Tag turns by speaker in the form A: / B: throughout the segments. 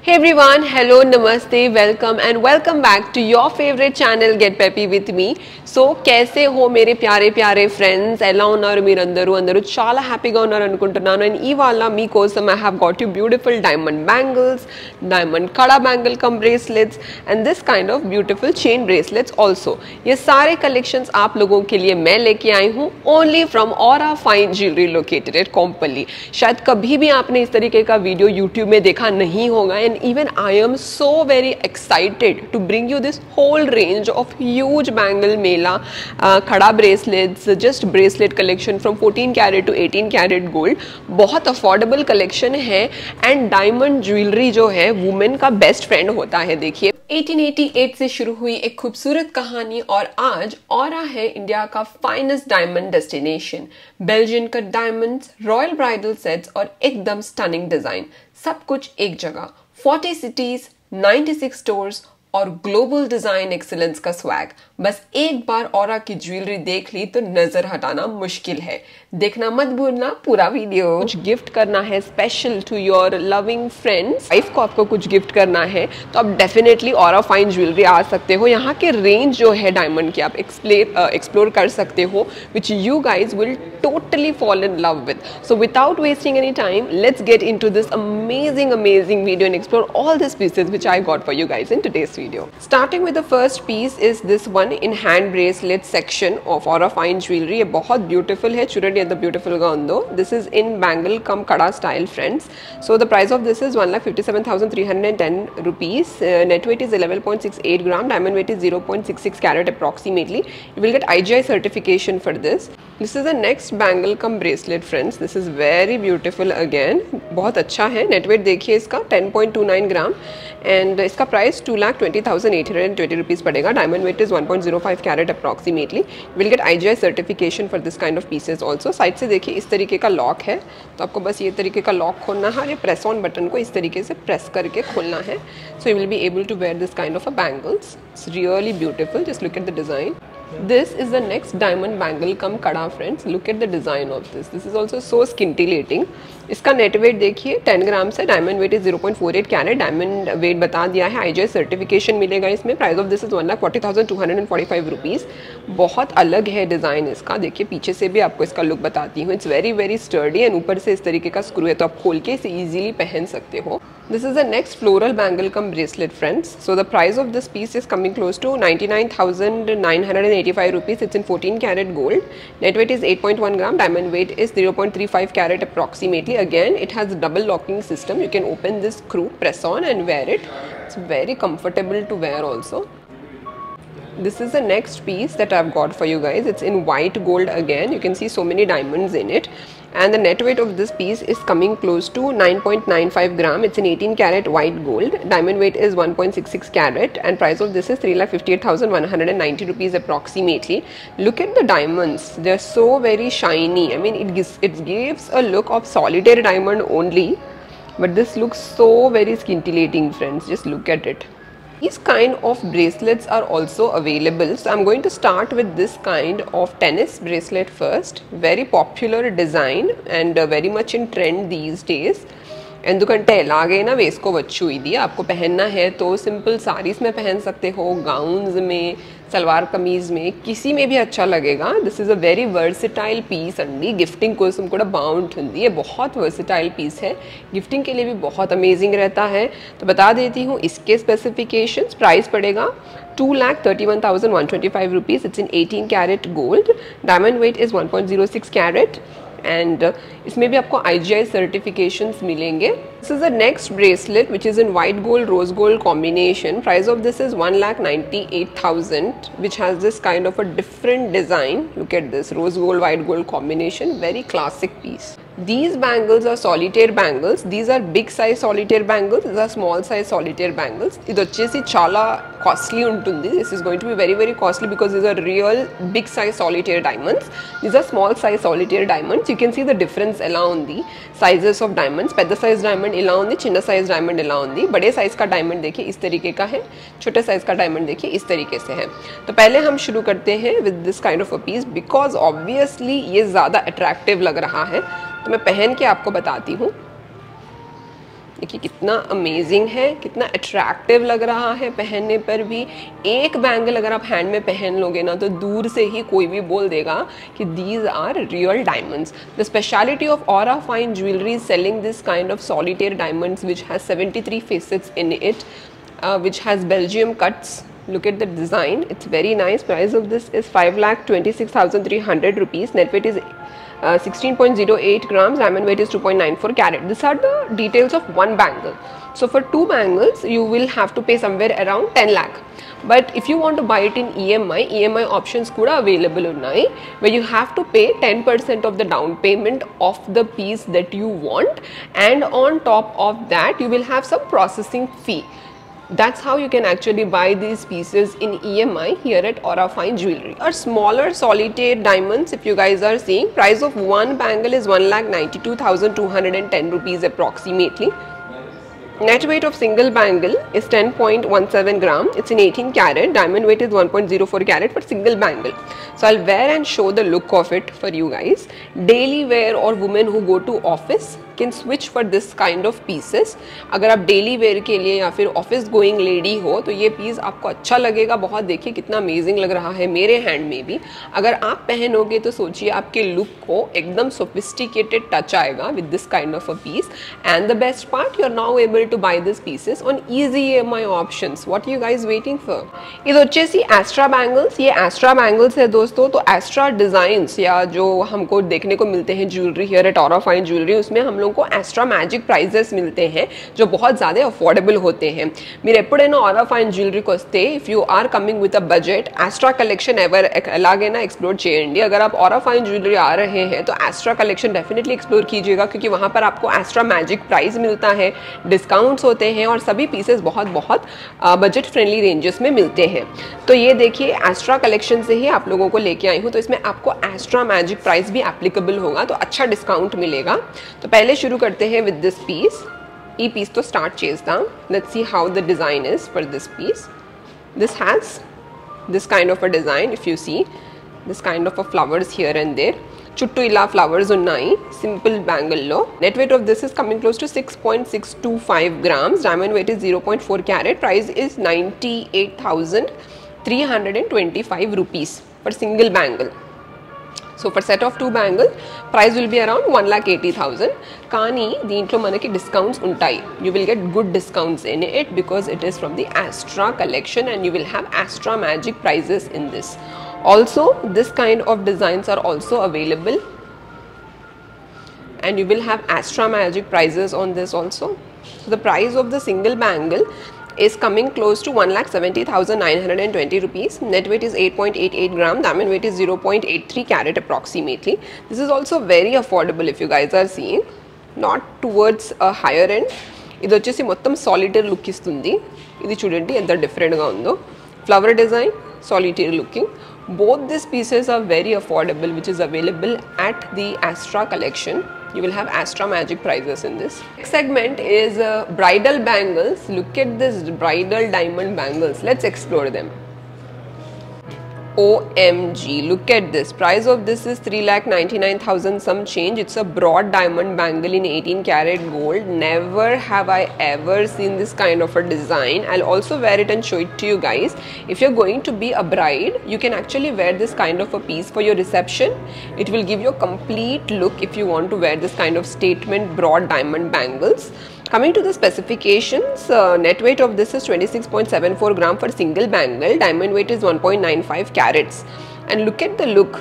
A: Hey everyone, hello, namaste, welcome and welcome back to your favorite channel Get Peppy with me. So कैसे हो मेरे ప్యారే ప్యారే friends, ఎలా ఉన్నారు మీరందరూ చాలా హ్యాపీగా ఉన్నారు అనుకుంటున్నాను. అండ్ ఇవాళ మీకోసం I have got you beautiful diamond bangles, diamond कड़ा bangle come bracelets and this kind of beautiful chain bracelets also. ये सारे collections आप लोगों के लिए मैं लेके आई हूँ only from Aura Fine Jewelry located at Kompally. शायद कभी भी आपने इस तरीके का वीडियो YouTube में देखा नहीं होगा. And even I am so very excited to bring you this whole range of huge bangle mela khada bracelets, just bracelet collection from 14 carat to 18 carat gold. बहुत affordable collection है and diamond jewelry जो है women का best friend होता है. देखिए 1888 से शुरू हुई एक खूबसूरत कहानी और आज ऑरा है इंडिया का finest diamond destination. Belgian cut diamonds, royal bridal sets और एकदम स्टनिंग डिजाइन, सब कुछ एक जगह. 40 cities, 96 stores और ग्लोबल डिजाइन एक्सीलेंस का स्वैग. बस एक बार ऑरा की ज्वेलरी देख ली तो नजर हटाना मुश्किल है. देखना मत भूलना पूरा वीडियो. कुछ गिफ्ट करना है special to your loving friends, wife को आपको कुछ गिफ्ट करना है तो आप डेफिनेटली ऑरा फाइन ज्वेलरी आ सकते हो. यहाँ के रेंज जो है डायमंड की आप एक्सप्लोर कर सकते हो, which you guys will totally fall in love with. So without wasting any time, let's get into this amazing video and explore all these pieces which I got for you guys in today's video. Starting with the first piece is this one in hand bracelet section of Aura Fine Jewelry. ये बहुत beautiful है. चूड़ियाँ the beautiful gondo. This is in bangle cum kada style, friends. So the price of this is 1,57,310 rupees. Net weight is 11.68 gram. Diamond weight is 0.66 carat approximately. You will get IGI certification for this. This is the next bangle cum bracelet friends. This is very beautiful again, बहुत अच्छा है. Net weight देखिए इसका 10.29 gram and इसका price 2,20,820 rupees पड़ेगा. Diamond weight is 1.05 carat approximately. Will get IGI certification for this kind of pieces also. Side से देखिए इस तरीके का लॉक है, तो आपको बस ये तरीके का लॉक खोलना है और ये प्रेस ऑन बटन को इस तरीके से प्रेस करके खोलना है. So you will be able to wear this kind of a bangles. It's really beautiful. Just look at the design. This is the next diamond bangle cum kada friends. Look at the design of this. This is also so scintillating. इसका net weight देखिए 10 gram से. Diamond weight is 0.48 carat. Diamond weight बता दिया है. IGI certification मिलेगा इसमें. Price of this is 1,40,245 rupees. बहुत अलग है डिज़ाइन इसका. देखिए पीछे से भी आपको इसका लुक बताती हूँ. इट्स वेरी स्टर्डी एंड ऊपर से इस तरीके का स्क्रू है तो आप खोल के इसे ईजिली पहन सकते हो. This is the next floral bangle cum bracelet friends. So the price of this piece is coming close to 99,985 rupees. It's in 14 carat gold. Net weight is 8.1 gram. Diamond weight is 0.35 carat approximately. Again, it has a double locking system. You can open this screw, press on and wear it. It's very comfortable to wear also. This is the next piece that I've got for you guys. It's in white gold again. You can see so many diamonds in it. And the net weight of this piece is coming close to 9.95 gram. It's in 18 carat white gold. Diamond weight is 1.66 carat and price of this is 3,58,190 rupees approximately. Look at the diamonds. They're so very shiny. I mean, it gives a look of solitaire diamond only, but this looks so very scintillating, friends. Just look at it. These kind of bracelets are also available. So I'm going to start with this kind of tennis bracelet first. Very popular design and very much in trend these days. ఎందుకంటే ఎలాగైనా వేసుకోవచ్చు. ఇది आपको पहनना है तो simple saris में पहन सकते हो, गाउन्स में, सलवार कमीज़ में, किसी में भी अच्छा लगेगा. This is a very versatile piece अंडी. गिफ्टिंग కోసం కూడా బాగుంటుంది. ये बहुत वर्सिटाइल पीस है. गिफ्टिंग के लिए भी बहुत अमेजिंग रहता है. तो बता देती हूँ इसके स्पेसिफिकेशंस. प्राइस पड़ेगा 2,31,125 rupees. It's in 18 carat gold. Diamond weight is 1.06 carat and इसमें भी आपको IGI सर्टिफिकेशंस मिलेंगे. This is the next bracelet which is in white gold rose gold combination. Price of this is 1,98,000 which has this kind of a different design. Look at this rose gold white gold combination. Very classic piece. These bangles are solitaire bangles. These are big size solitaire bangles. These are small size solitaire bangles. ఇది వచ్చేసి చాలా costly ఉంటుంది. This is going to be very costly because these are real big size solitaire diamonds. These are small size solitaire diamonds. You can see the difference ఎలా ఉంది sizes of diamonds. పెద్ద size diamond ఇలా ఉంది, చిన్న size diamond ఇలా ఉంది. बड़े size का diamond देखिए इस तरीके का है, छोटे size का diamond देखिए इस तरीके से है. तो पहले हम शुरू करते हैं with this kind of a piece because obviously ये ज़्यादा attractive लग रहा है. तो मैं पहन के आपको बताती हूँ. देखिए कितना अमेजिंग है, कितना अट्रैक्टिव लग रहा है पहनने पर भी। एक बैंगल अगर आप हैंड में पहन लोगे ना तो दूर से ही कोई भी बोल देगा कि these are real diamonds. The speciality of Aura fine jewellery is selling this kind of solitaire diamonds which has 73 facets in it, which has Belgium cuts. Look at the design, it's very nice. Price of this is 5,26,300 rupees. Net weight is 16.08 grams. Diamond weight is 2.94 carat. These are the details of one bangle. So for two bangles you will have to pay somewhere around 10 lakh. But if you want to buy it in EMI options kuda available unnai, where you have to pay 10% of the down payment of the piece that you want, and on top of that you will have some processing fee. That's how you can actually buy these pieces in EMI here at Aura Fine Jewelry. Or smaller solitaire diamonds, if you guys are seeing, price of one bangle is 1,92,210 rupees approximately. Net weight of single bangle is 10.17 gram. It's in 18 carat. Diamond weight is 1.04 carat for single bangle. So I'll wear and show the look of it for you guys. Daily wear or women who go to office can switch for this kind of pieces. अगर आप daily wear के लिए या फिर office going lady हो तो ये piece आपको अच्छा लगेगा बहुत। देखिए कितना अमेजिंग लग रहा है मेरे हैंड में भी। अगर आप पहनोगे तो सोचिए आपके लुक को एकदम सोफिस्टिकेटेड टच आएगा with this kind of a piece. And the best part, you are now able to buy these pieces on easy EMI options. What are you guys waiting for? ఇది వచ్చేసి Astra bangles. ये Astra bangles है दोस्तों। तो Astra designs या जो हमको देखने को मिलते हैं jewellery here eight Aura Fine Jewelry, उसमें हम लोगों को Astra Magic prices मिलते हैं जो बहुत ज़्यादा अफोर्डेबल होते हैं। మీరు ఎప్పుడైనా Aura Fine Jewelryకి వస్తే if you are coming with a budget, Astra collection అలాగే ना एक्सप्लोर చేయండి। अगर आप Aura Fine Jewelry आ रहे हैं तो Astra collection डेफिनेटली एक्सप्लोर कीजिएगा, क्योंकि वहाँ पर आपको Astra Magic प्राइस मिलता है, डिस्काउंट्स होते हैं और सभी पीसेस बहुत बजट फ्रेंडली रेंजेस में मिलते हैं। तो ये देखिए एस्ट्रा कलेक्शन से ही आप लोगों को लेके आई हूँ, तो इसमें आपको एस्ट्रा मैजिक प्राइस भी एप्लीकेबल होगा, तो अच्छा डिस्काउंट मिलेगा। तो पहले शुरू करते हैं विद दिस पीस। ఈ పీస్ తో స్టార్ట్ చేద్దాం। Let's see how the design is for this piece. This has this kind of a design. If you see this kind of a flowers here and there, చుట్టూ ఇలా flowers ఉన్నాయి simple బ్యాంగిల్లో. Net weight of this is coming close to 6.625 grams. Diamond weight is 0.4 carat. Price is 98,325 rupees for single bangle. So for set of two bangle price will be around 1,80,000. కానీ దీంట్లో మనకి discounts ఉంటాయి. You will get good discounts in it because it is from the Astra collection and you will have Astra Magic prices in this. Also this kind of designs are also available and you will have Astra Magic prices on this also. So the price of the single bangle is coming close to 1,70,920 rupees. Net weight is 8.88 gram. Diamond weight is 0.83 carat approximately. This is also very affordable if you guys are seeing. Not towards a higher end. ఇది వచ్చేసి మొత్తం solitary look ఇస్తుంది. ఇది చూడండి ఎంత డిఫరెంట్గా ఉందో. Flower design, solitary looking. Both these pieces are very affordable, which is available at the Astra collection. You will have Astra Magic prices in this. Next segment is bridal bangles. Look at this bridal diamond bangles. Let's explore them. OMG, look at this. Price of this is 3,99,000 some change. It's a broad diamond bangle in 18 karat gold. Never have I ever seen this kind of a design. I'll also wear it and show it to you guys. If you're going to be a bride, you can actually wear this kind of a piece for your reception. It will give you a complete look if you want to wear this kind of statement broad diamond bangles. Coming to the specifications, net weight of this is 26.74 gram for single bangle. Diamond weight is 1.95 carats. And look at the look.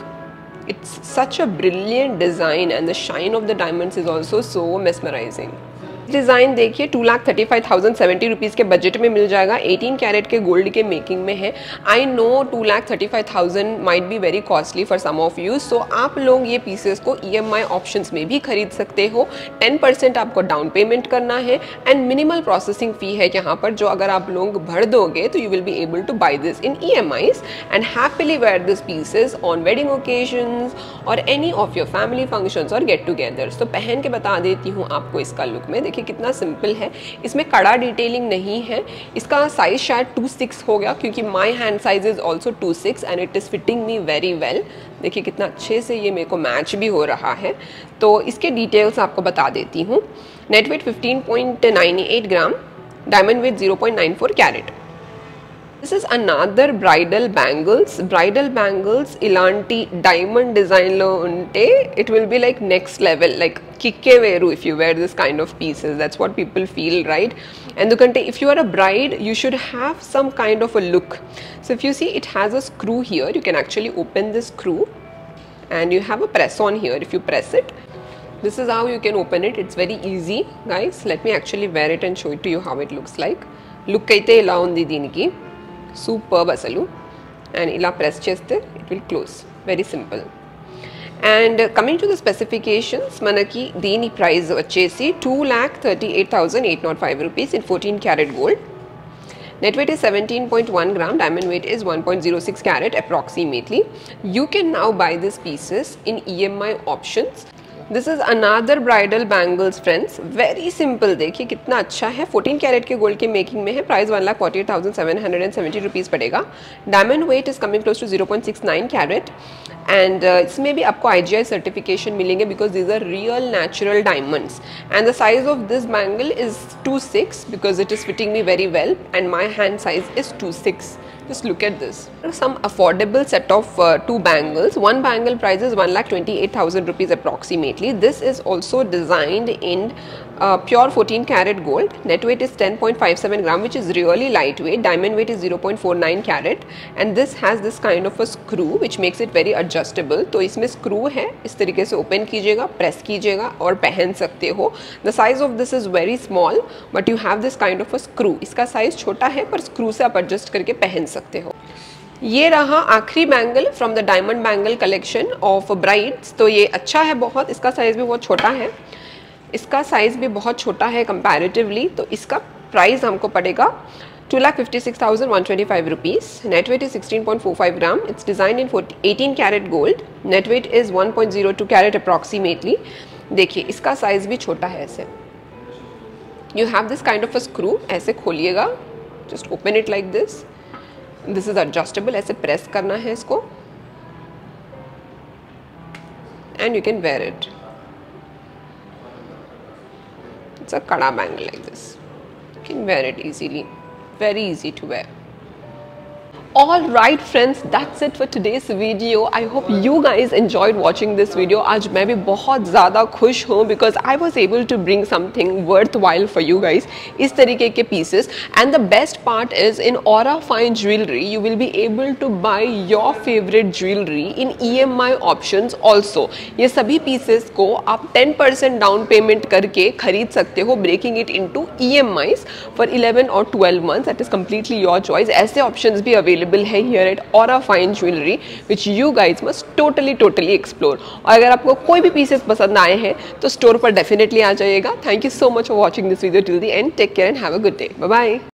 A: It's such a brilliant design and the shine of the diamonds is also so mesmerizing. Design देखिए 2,35,070 rupees के budget में मिल जाएगा। 18 carat के gold के making में है। I know 2,35,000 might be very costly for some of you, so आप लोग ये पीसेस को EMI ऑप्शंस में भी खरीद सकते हो। 10% आपको डाउन पेमेंट करना है एंड मिनिमल प्रोसेसिंग फ़ी है यहाँ पर, जो अगर आप लोग भर दोगे तो you will be able to buy this in EMIs and happily wear this pieces on wedding occasions और any of your family functions और गेट टुगेदर्स। तो पहन के बता देती हूँ आपको इसका लुक में। देखिए कितना सिंपल है, इसमें कड़ा डिटेलिंग नहीं है। इसका साइज शायद 2.6 हो गया क्योंकि माई hand size is also 2.6 and it is fitting me very well. देखिए कितना अच्छे से ये मेरे को मैच भी हो रहा है। तो इसके डिटेल्स आपको बता देती हूँ। Net weight 15.98 gram, diamond weight 0.94 carat. This is another bridal bangles. Bridal bangles ilanti diamond design lo unte it will be like next level, like kikke veru if you wear this kind of pieces. That's what people feel, right? Endukante if you are a bride, you should have some kind of a look. So if you see, it has a screw here. You can actually open this screw and you have a press on here. If you press it, this is how you can open it. It's very easy, guys. Let me actually wear it and show it to you how it looks like. Look aithe ila undi deeniki. Superb asalu, and ila press cheste it will close. Very simple. And coming to the specifications, manaki deeni price vachesi 2,38,805 rupees in 14 karat gold. Net weight is 17.1 gram, diamond weight is 1.06 carat approximately. You can now buy these pieces in EMI options. This is another bridal bangles, friends. Very simple. देखिए कितना अच्छा है. 14 carat के gold के making में है. Price 1,48,770 rupees पड़ेगा. Diamond weight is coming close to 0.69 carat and इसमें भी आपको IGI सर्टिफिकेशन मिलेंगे because these are real natural diamonds. And the size of this bangle is 2.6 because it is fitting me very well and my hand size is 2.6. Just look at this. Some affordable set of two bangles. One bangle price is 1,28,000 rupees approximately. This is also designed in pure 14 karat gold. Net weight is 10.57 gram, which is really lightweight. Diamond weight is 0.49 carat, and this has this kind of a screw which makes it very adjustable. तो इसमें screw है, इस तरीके से open कीजिएगा, press कीजिएगा और पहन सकते हो. The size of this is very small, but you have this kind of a screw. इसका size छोटा है पर screw से आप adjust करके पहन सकते हो. ये रहा आखिरी bangle from the diamond bangle collection of brides. तो ये अच्छा है बहुत. इसका साइज भी बहुत छोटा है. इसका साइज भी बहुत छोटा है कंपैरेटिवली. तो इसका प्राइस हमको पड़ेगा 2,56,125 rupees. Net weight is 16.45 gram. It's design in 18 carat gold. Net weight is 1.02 carat approximately. देखिए इसका साइज भी छोटा है. ऐसे you have this kind of a screw. ऐसे खोलिएगा, just open it like this. This is adjustable. ऐसे press करना है इसको and you can wear it. It's a kada bangle like this. You can wear it easily. Very easy to wear. Alright friends, that's it for today's video. I hope you guys enjoyed watching this video. आज मैं भी बहुत ज़्यादा खुश हूँ because I was able to bring something worthwhile for you guys. इस तरीके के pieces. And the best part is in Aura Fine Jewelry, you will be able to buy your favorite jewelry in EMI options also. ये सभी pieces को आप 10% down payment करके खरीद सकते हो, breaking it into EMIs for 11 or 12 months. That is completely your choice. ऐसे options भी available है here at Aura Fine Jewelry, which you guys must totally explore. और अगर आपको कोई भी pieces पसंद आए हैं तो store पर definitely आ जाइएगा. Thank you so much for watching this video till the end. Take care and have a good day. Bye bye.